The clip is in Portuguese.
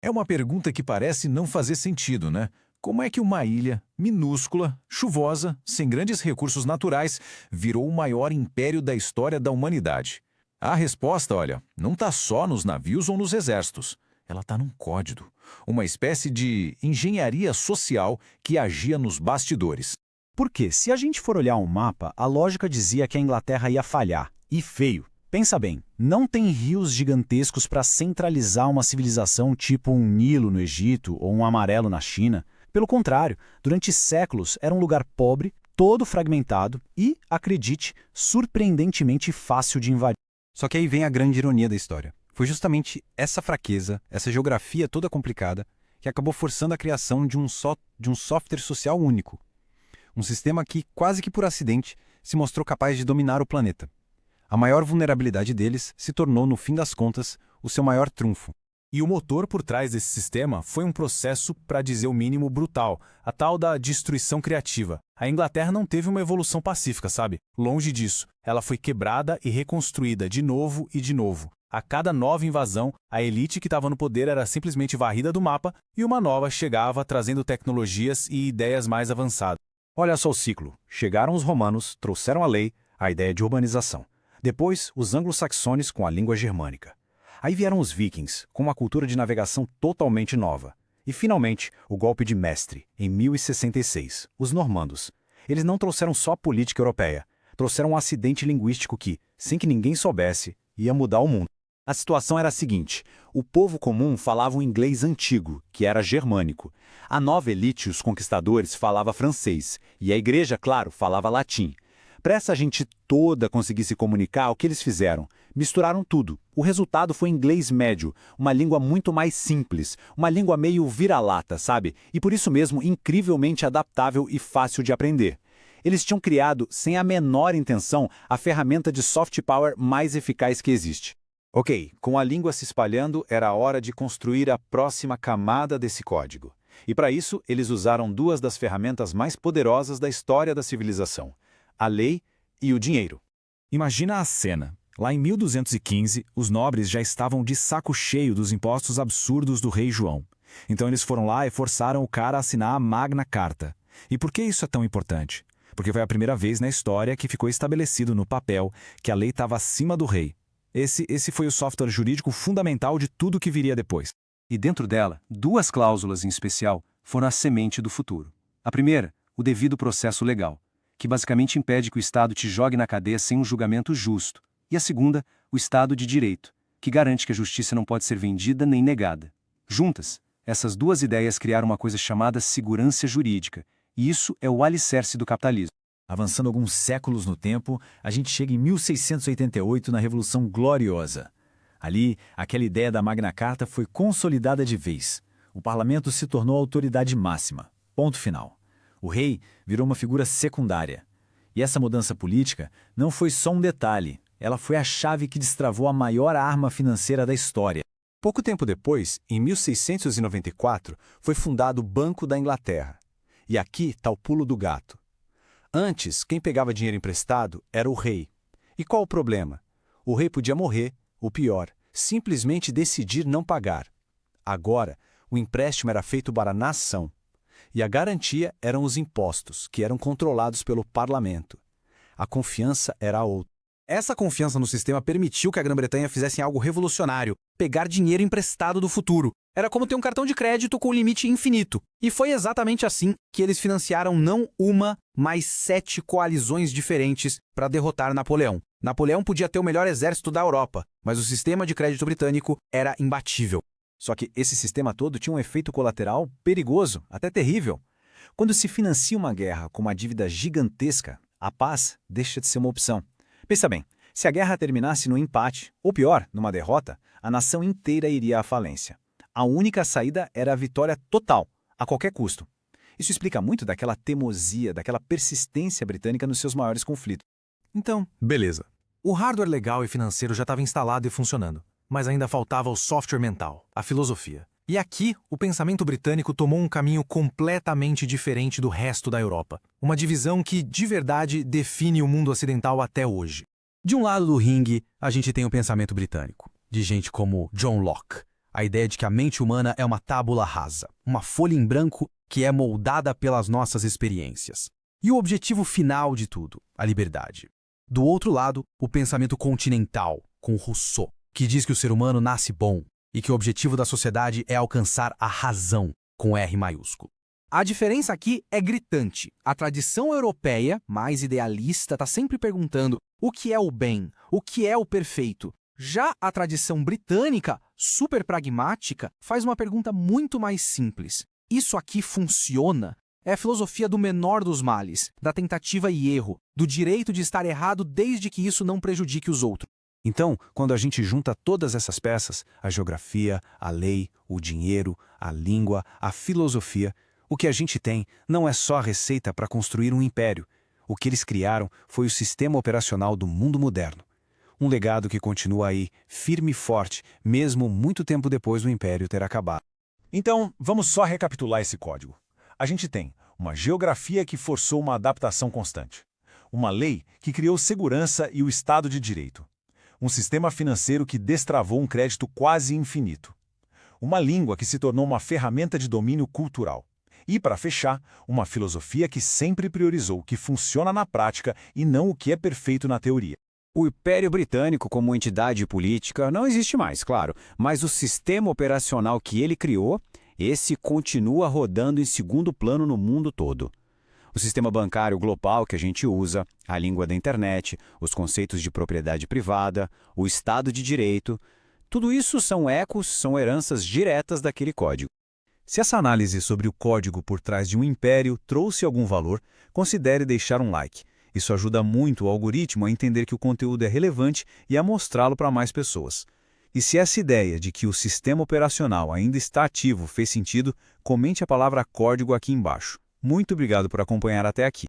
É uma pergunta que parece não fazer sentido, né? Como é que uma ilha minúscula, chuvosa, sem grandes recursos naturais, virou o maior império da história da humanidade? A resposta, olha, não está só nos navios ou nos exércitos. Ela está num código, uma espécie de engenharia social que agia nos bastidores. Porque, se a gente for olhar um mapa, a lógica dizia que a Inglaterra ia falhar. E feio. Pensa bem, não tem rios gigantescos para centralizar uma civilização tipo um Nilo no Egito ou um Amarelo na China. Pelo contrário, durante séculos era um lugar pobre, todo fragmentado e, acredite, surpreendentemente fácil de invadir. Só que aí vem a grande ironia da história. Foi justamente essa fraqueza, essa geografia toda complicada, que acabou forçando a criação de um software social único. Um sistema que, quase que por acidente, se mostrou capaz de dominar o planeta. A maior vulnerabilidade deles se tornou, no fim das contas, o seu maior trunfo. E o motor por trás desse sistema foi um processo, para dizer o mínimo, brutal, a tal da destruição criativa. A Inglaterra não teve uma evolução pacífica, sabe? Longe disso. Ela foi quebrada e reconstruída de novo e de novo. A cada nova invasão, a elite que estava no poder era simplesmente varrida do mapa e uma nova chegava trazendo tecnologias e ideias mais avançadas. Olha só o ciclo. Chegaram os romanos, trouxeram a lei, a ideia de urbanização. Depois, os anglo-saxões com a língua germânica. Aí vieram os vikings, com uma cultura de navegação totalmente nova. E, finalmente, o golpe de mestre, em 1066, os normandos. Eles não trouxeram só a política europeia, trouxeram um acidente linguístico que, sem que ninguém soubesse, ia mudar o mundo. A situação era a seguinte: o povo comum falava um inglês antigo, que era germânico. A nova elite, os conquistadores, falava francês, e a igreja, claro, falava latim. Para essa gente toda conseguir se comunicar, o que eles fizeram? Misturaram tudo. O resultado foi inglês médio, uma língua muito mais simples, uma língua meio vira-lata, sabe? E por isso mesmo incrivelmente adaptável e fácil de aprender. Eles tinham criado, sem a menor intenção, a ferramenta de soft power mais eficaz que existe. Ok, com a língua se espalhando, era a hora de construir a próxima camada desse código. E para isso, eles usaram duas das ferramentas mais poderosas da história da civilização: a lei e o dinheiro. Imagina a cena. Lá em 1215, os nobres já estavam de saco cheio dos impostos absurdos do rei João. Então eles foram lá e forçaram o cara a assinar a Magna Carta. E por que isso é tão importante? Porque foi a primeira vez na história que ficou estabelecido no papel que a lei estava acima do rei. Esse foi o software jurídico fundamental de tudo que viria depois. E dentro dela, duas cláusulas em especial foram a semente do futuro. A primeira, o devido processo legal, que basicamente impede que o Estado te jogue na cadeia sem um julgamento justo. E a segunda, o Estado de Direito, que garante que a justiça não pode ser vendida nem negada. Juntas, essas duas ideias criaram uma coisa chamada segurança jurídica, e isso é o alicerce do capitalismo. Avançando alguns séculos no tempo, a gente chega em 1688 na Revolução Gloriosa. Ali, aquela ideia da Magna Carta foi consolidada de vez. O parlamento se tornou a autoridade máxima. Ponto final. O rei virou uma figura secundária. E essa mudança política não foi só um detalhe, ela foi a chave que destravou a maior arma financeira da história. Pouco tempo depois, em 1694, foi fundado o Banco da Inglaterra. E aqui está o pulo do gato. Antes, quem pegava dinheiro emprestado era o rei. E qual o problema? O rei podia morrer, ou pior, simplesmente decidir não pagar. Agora, o empréstimo era feito para a nação. E a garantia eram os impostos, que eram controlados pelo parlamento. A confiança era outra. Essa confiança no sistema permitiu que a Grã-Bretanha fizesse algo revolucionário: pegar dinheiro emprestado do futuro. Era como ter um cartão de crédito com limite infinito. E foi exatamente assim que eles financiaram não uma, mas 7 coalizões diferentes para derrotar Napoleão. Napoleão podia ter o melhor exército da Europa, mas o sistema de crédito britânico era imbatível. Só que esse sistema todo tinha um efeito colateral perigoso, até terrível. Quando se financia uma guerra com uma dívida gigantesca, a paz deixa de ser uma opção. Pensa bem, se a guerra terminasse no empate, ou pior, numa derrota, a nação inteira iria à falência. A única saída era a vitória total, a qualquer custo. Isso explica muito daquela teimosia, daquela persistência britânica nos seus maiores conflitos. Então, beleza. O hardware legal e financeiro já estava instalado e funcionando, mas ainda faltava o software mental, a filosofia. E aqui, o pensamento britânico tomou um caminho completamente diferente do resto da Europa. Uma divisão que, de verdade, define o mundo ocidental até hoje. De um lado do ringue, a gente tem o pensamento britânico, de gente como John Locke, A ideia de que a mente humana é uma tábula rasa, uma folha em branco que é moldada pelas nossas experiências. E o objetivo final de tudo, a liberdade. Do outro lado, o pensamento continental, com Rousseau, que diz que o ser humano nasce bom e que o objetivo da sociedade é alcançar a razão, com R maiúsculo. A diferença aqui é gritante. A tradição europeia, mais idealista, está sempre perguntando o que é o bem, o que é o perfeito. Já a tradição britânica, super pragmática, faz uma pergunta muito mais simples. Isso aqui funciona? É a filosofia do menor dos males, da tentativa e erro, do direito de estar errado desde que isso não prejudique os outros. Então, quando a gente junta todas essas peças, a geografia, a lei, o dinheiro, a língua, a filosofia, o que a gente tem não é só a receita para construir um império. O que eles criaram foi o sistema operacional do mundo moderno. Um legado que continua aí, firme e forte, mesmo muito tempo depois do império ter acabado. Então, vamos só recapitular esse código. A gente tem uma geografia que forçou uma adaptação constante, uma lei que criou segurança e o Estado de Direito, um sistema financeiro que destravou um crédito quase infinito, uma língua que se tornou uma ferramenta de domínio cultural e, para fechar, uma filosofia que sempre priorizou o que funciona na prática e não o que é perfeito na teoria. O Império Britânico como entidade política não existe mais, claro, mas o sistema operacional que ele criou, esse continua rodando em segundo plano no mundo todo. O sistema bancário global que a gente usa, a língua da internet, os conceitos de propriedade privada, o Estado de Direito, tudo isso são ecos, são heranças diretas daquele código. Se essa análise sobre o código por trás de um império trouxe algum valor, considere deixar um like. Isso ajuda muito o algoritmo a entender que o conteúdo é relevante e a mostrá-lo para mais pessoas. E se essa ideia de que o sistema operacional ainda está ativo fez sentido, comente a palavra código aqui embaixo. Muito obrigado por acompanhar até aqui.